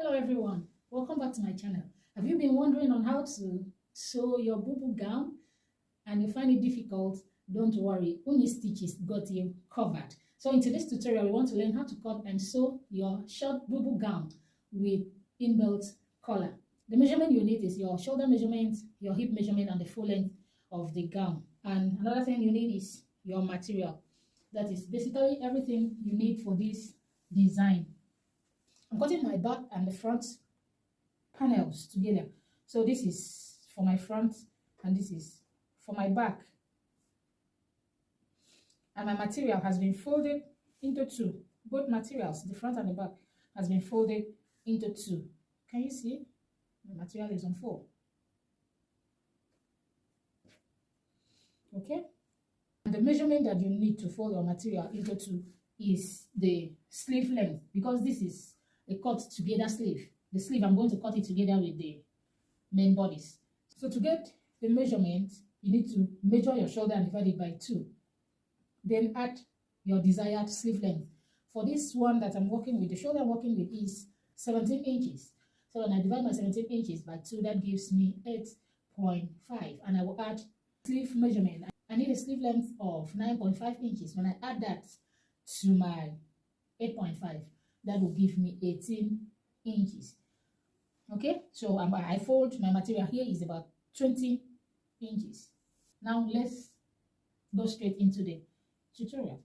Hello everyone, welcome back to my channel. Have you been wondering on how to sew your bubu gown and you find it difficult? Don't worry, Uni Stitches got you covered. So in today's tutorial, we want to learn how to cut and sew your short bubu gown with inbuilt collar. The measurement you need is your shoulder measurement, your hip measurement, and the full length of the gown. And another thing you need is your material. That is basically everything you need for this design. I'm cutting my back and the front panels together. So this is for my front and this is for my back. And my material has been folded into two. Both materials, the front and the back, has been folded into two. Can you see? The material is on four. Okay? And the measurement that you need to fold your material into two is the sleeve length, because this is a cut together sleeve. The sleeve, I'm going to cut it together with the main bodice. So to get the measurement, you need to measure your shoulder and divide it by 2. Then add your desired sleeve length. For this one that I'm working with, the shoulder I'm working with is 17 inches. So when I divide my 17 inches by 2, that gives me 8.5. And I will add sleeve measurement. I need a sleeve length of 9.5 inches. When I add that to my 8.5, that will give me 18 inches. Okay, so I fold my material. Here is about 20 inches. Now let's go straight into the tutorial.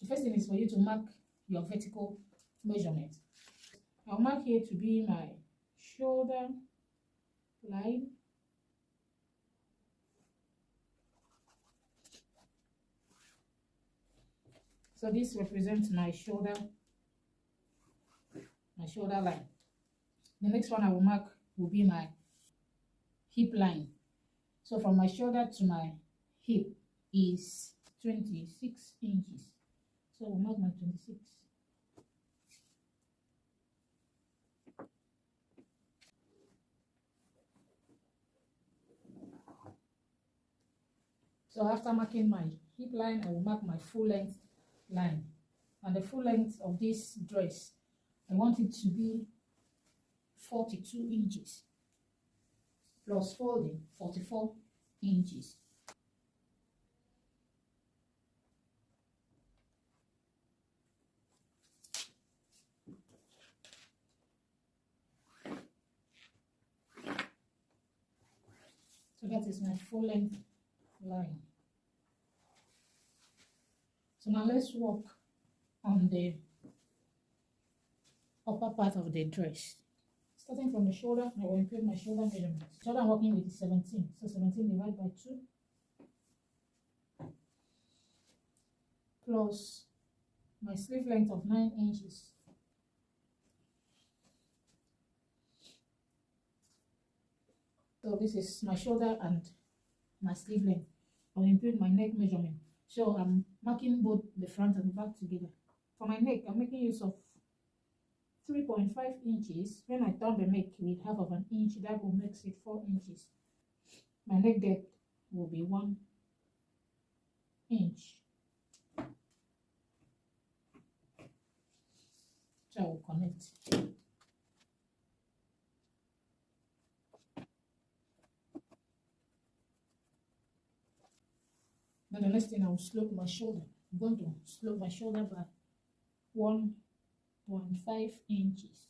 The first thing is for you to mark your vertical measurement. I'll mark here to be my shoulder line. So this represents my shoulder line. The next one I will mark will be my hip line. So from my shoulder to my hip is 26 inches. So we'll mark my 26. So after marking my hip line, I will mark my full length line. And the full length of this dress, I want it to be 42 inches plus folding 44 inches. So that is my full length line. So now let's work on the upper part of the dress. Starting from the shoulder, I will impute my shoulder measurement. Shoulder I'm working with is 17. So 17 divided by 2 plus my sleeve length of 9 inches. So this is my shoulder and my sleeve length. I will impute my neck measurement. So I'm marking both the front and the back together. For my neck, I'm making use of 3.5 inches. When I turn the neck with half of an inch, that will make it 4 inches. My neck depth will be 1 inch. So I will connect. Then the next thing, I will slope my shoulder. I'm going to slope my shoulder by 1.5 inches.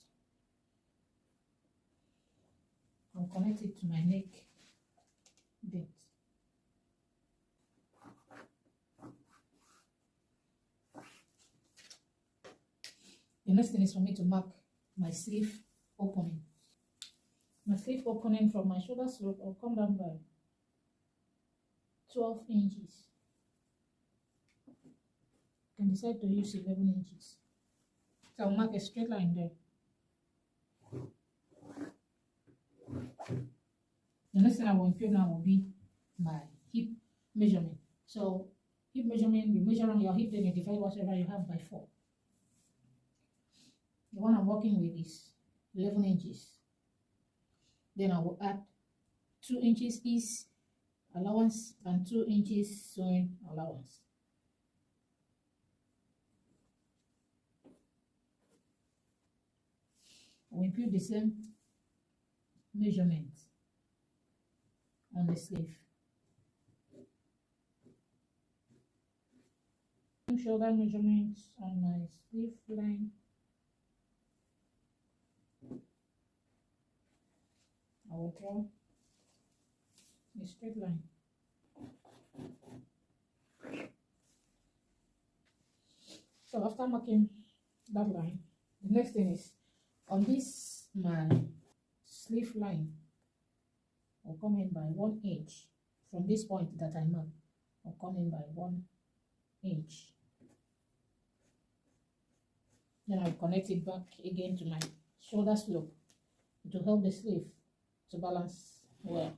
I'll connect it to my neck depth. The next thing is for me to mark my sleeve opening. My sleeve opening from my shoulder slope, I'll come down by 12 inches. You can decide to use 11 inches. So I'll mark a straight line there. The next thing I will impute now will be my hip measurement. So hip measurement, you measure on your hip, then you divide whatever you have by 4. The one I'm working with is 11 inches. Then I will add 2 inches ease allowance and 2 inches sewing allowance. I will impute the same measurement on the sleeve. Shoulder measurements on my sleeve line. I will draw a straight line. So after marking that line, the next thing is on this my sleeve line, I'll come in by 1 inch from this point that I marked. I'll come in by 1 inch. Then I'll connect it back again to my shoulder slope to help the sleeve to balance well.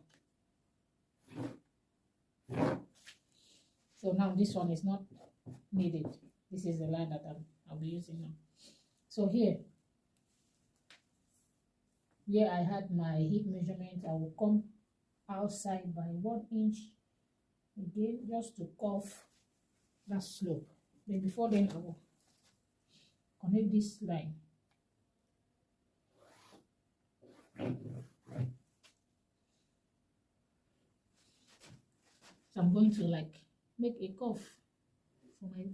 So now this one is not needed. This is the line that I'll be using now. So here, where I had my hip measurement, I will come outside by 1 inch again, just to curve that slope. But before then, I will connect this line. So I'm going to like make a curve for my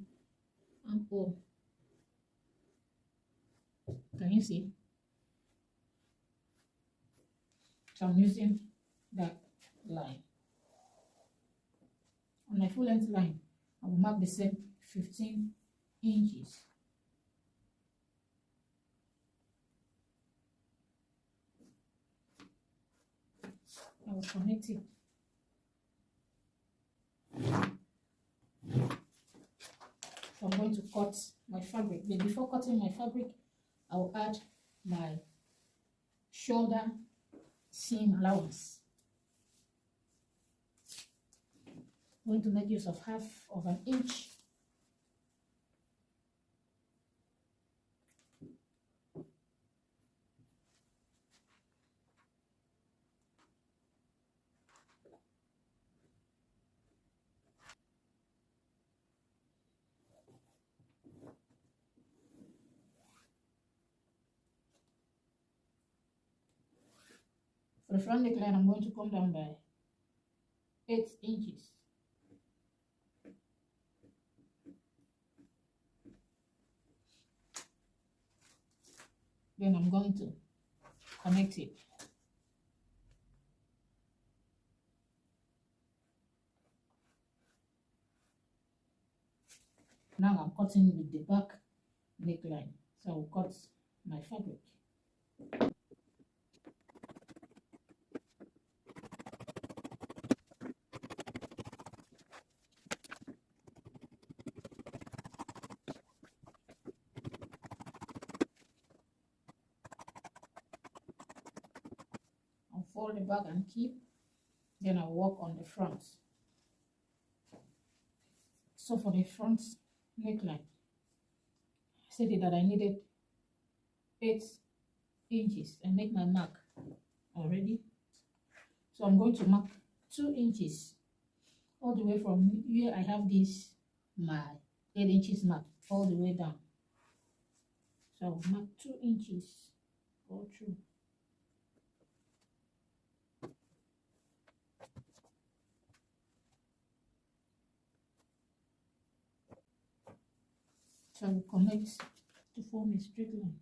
armhole. Can you see? So I'm using that line. On my full length line, I will mark the same 15 inches. I will connect it. So I'm going to cut my fabric. But before cutting my fabric, I will add my shoulder seam allowance. I'm going to make use of 1/2 inch. For the front neckline, I'm going to come down by 8 inches. Then I'm going to connect it. Now I'm cutting with the back neckline. So I'll cut my fabric. I'll fold the back and keep. Then I'll work on the front. So for the front neckline, I said that I needed 8 inches and make my mark already. So I'm going to mark 2 inches all the way from where I have this my 8 inches mark all the way down. So I'll mark 2 inches all through. So I will connect to form a straight line.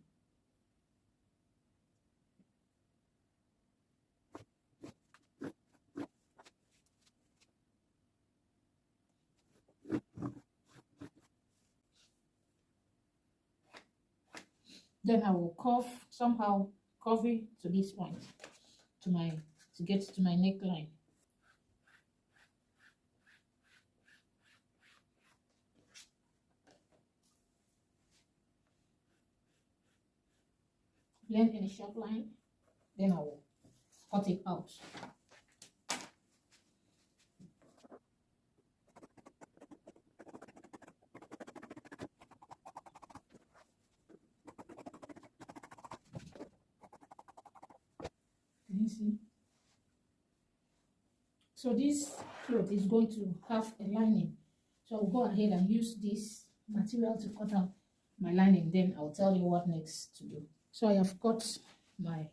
Then I will somehow curve it to this point, to get to my neckline. Blend in a sharp line, then I will cut it out. Can you see? So this cloth is going to have a lining. So I'll go ahead and use this material to cut out my lining. Then I'll tell you what next to do. So I have cut my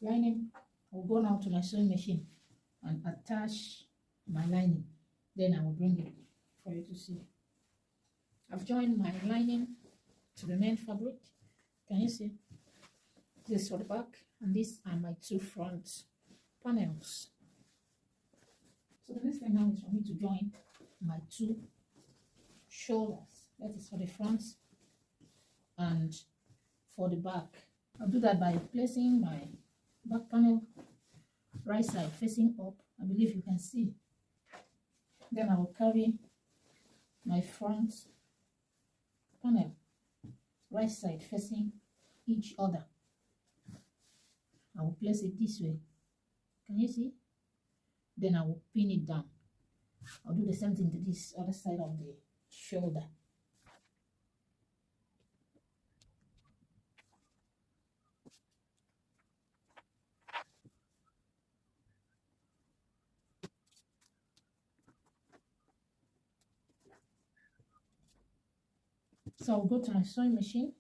lining. I'll go now to my sewing machine and attach my lining. Then I will bring it for you to see. I've joined my lining to the main fabric. Can you see? This is for the back, and these are my two front panels. So the next thing now is for me to join my two shoulders. That is for the front and for the back. I'll do that by placing my back panel right side facing up. I believe you can see. Then I will carry my front panel right side facing each other. I will place it this way. Can you see? Then I will pin it down. I'll do the same thing to this other side of the shoulder. So I'll go to my sewing machine.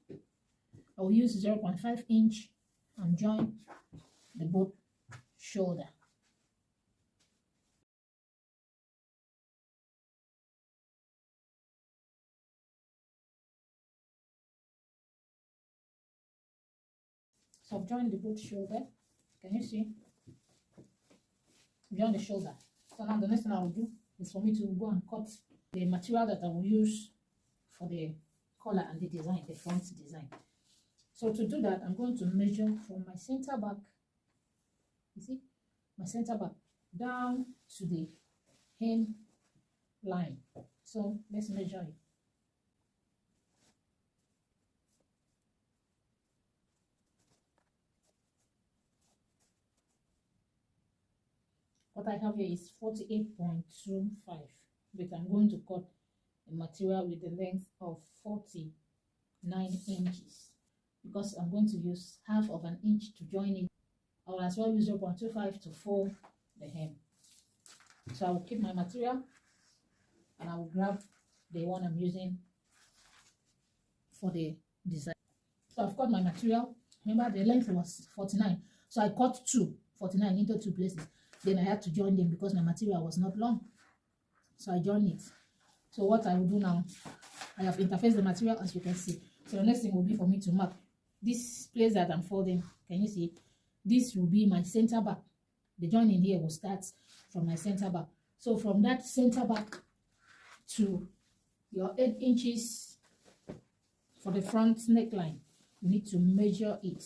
I will use 0.5 inch and join the both shoulder. So I've joined the both shoulder. Can you see? Join the shoulder. So now the next thing I will do is for me to go and cut the material that I will use for the collar and the design, the front design. So to do that, I'm going to measure from my center back, you see, my center back down to the hem line. So let's measure it. What I have here is 48.25, but I'm going to cut a material with the length of 49 inches because I'm going to use half of an inch to join it. I will as well use 0.25 to fold the hem. So I will keep my material and I will grab the one I'm using for the design. So I've cut my material. Remember the length was 49, so I cut 49 into two places. Then I had to join them because my material was not long, so I joined it. So what I will do now, I have interfaced the material as you can see. So the next thing will be for me to mark this place that I'm folding. Can you see? This will be my center back. The joining here will start from my center back. So from that center back to your 8 inches for the front neckline, you need to measure it.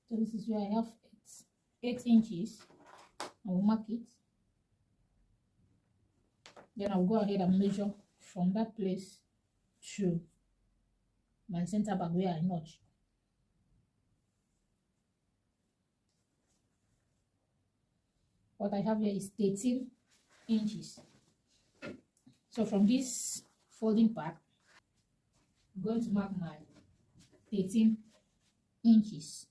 So this is where I have 8 inches. I will mark it. Then I'll go ahead and measure from that place to my center back where I notch. What I have here is 13 inches. So from this folding part, I'm going to mark my 13 inches.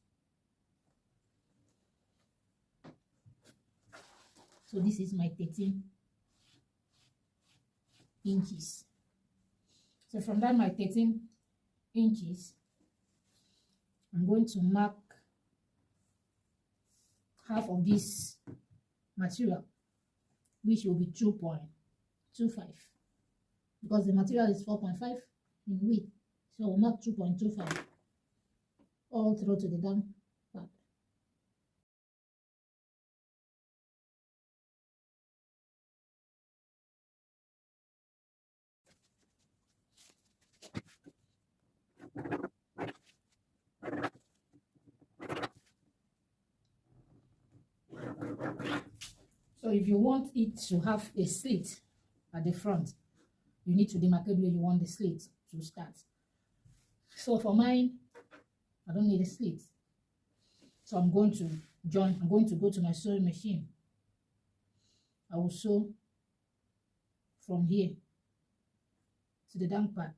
So this is my 13 inches. So from that my 13 inches, I'm going to mark half of this material, which will be 2.25, because the material is 4.5 in width. So we'll mark 2.25 all through to the down part. So if you want it to have a slit at the front, you need to demarcate where you want the slit to start. So for mine, I don't need a slit. So I'm going to join, I'm going to go to my sewing machine. I will sew from here to the down part.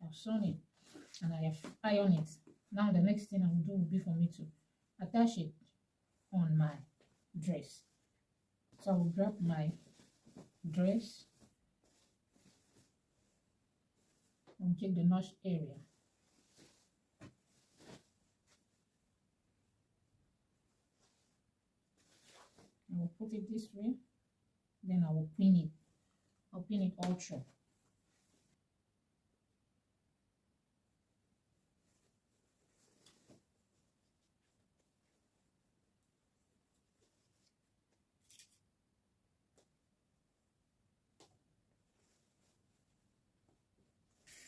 I've sewn it and I have ironed it. Now the next thing I will do will be for me to attach it on my dress. So I will grab my dress and check the notch area. I will put it this way, then I will pin it. I'll pin it all through.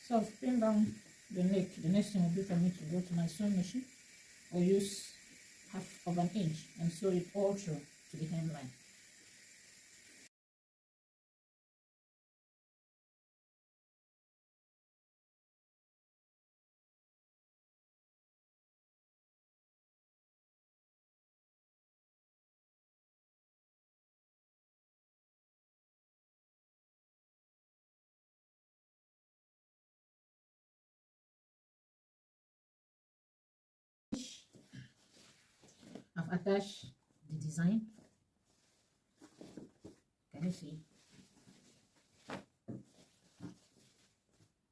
So I've pinned down the neck. The next thing will be for me to go to my sewing machine or use half of an inch and sew it all through to the hemline. I've attached the design. Can you see?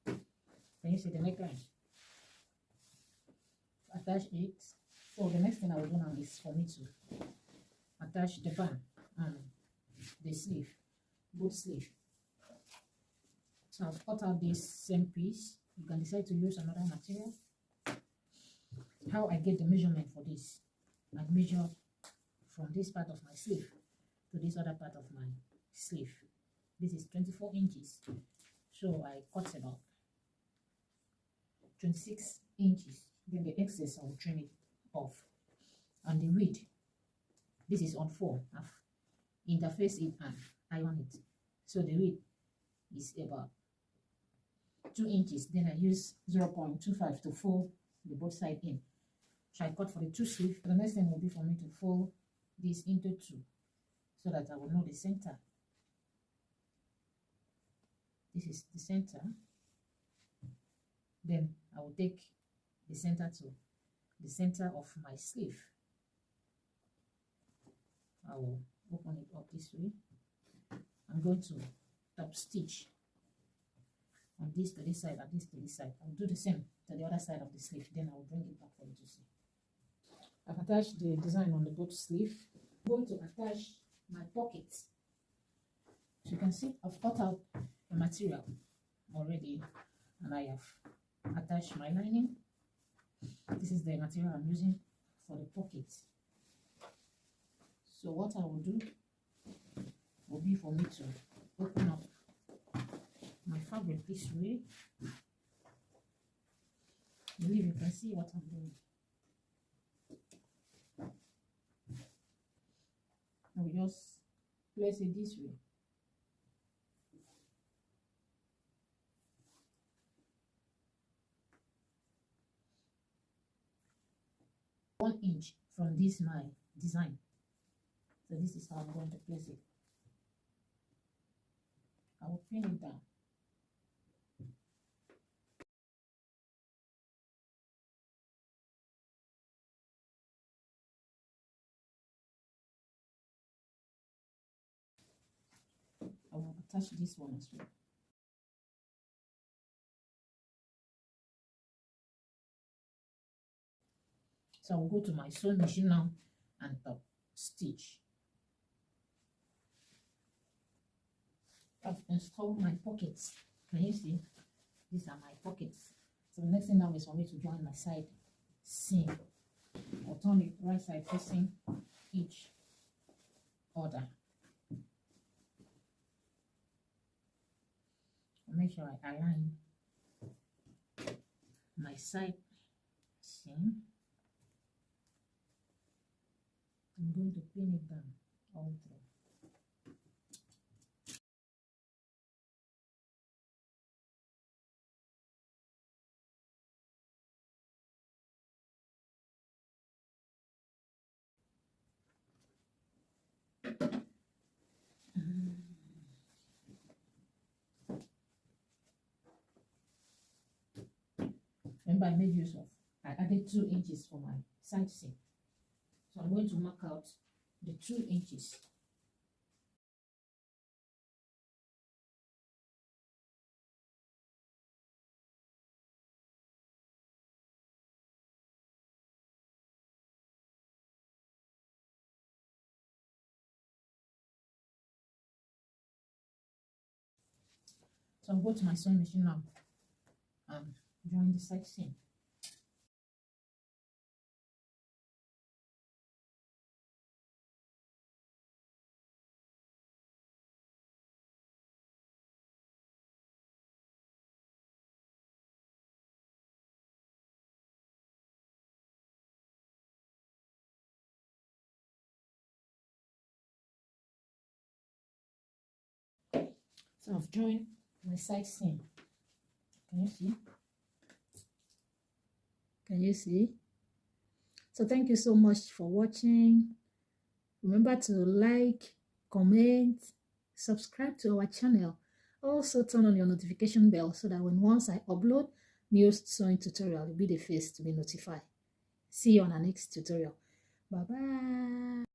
Can you see the neckline? Attach it. So the next thing I will do now is for me to attach the band and the sleeve, both sleeve. So I've cut out this same piece. You can decide to use another material. How I get the measurement for this, I measure from this part of my sleeve to this other part of my sleeve. This is 24 inches. So I cut about 26 inches. Then the excess I will trim it off. And the width, this is on 4. I've interfaced it and iron it. So the width is about 2 inches. Then I use 0.25 to fold the both side in. So I cut for the 2 sleeve. The next thing will be for me to fold this into 2 so that I will know the center. This is the center. Then I will take the center to the center of my sleeve. I will open it up this way. I'm going to top stitch on this to this side and this to this side. I'll do the same to the other side of the sleeve. Then I will bring it back for you to see. I've attached the design on the both sleeve. I'm going to attach my pockets. So you can see I've cut out the material already and I have attached my lining. This is the material I'm using for the pockets. So what I will do will be for me to open up my fabric this way. I believe you can see what I'm doing. I will just place it this way. One inch from this my design. So this is how I'm going to place it. I will pin it down. I will attach this one as well. So I will go to my sewing machine now and top stitch. I've installed my pockets. Can you see? These are my pockets. So the next thing now is for me to join my side seam. I'll turn it right side facing each other. I'll make sure I align my side seam. I'm going to pin it down all through. Remember, I made use of, I added 2 inches for my side seam. So I'm going to mark out the 2 inches. So I'll go to my sewing machine now and join the side seam. So I've joined my side seam. Can you see? Can you see? So thank you so much for watching. Remember to like, comment, subscribe to our channel. Also turn on your notification bell so that once I upload new sewing tutorial, you'll be the first to be notified. See you on our next tutorial. Bye bye.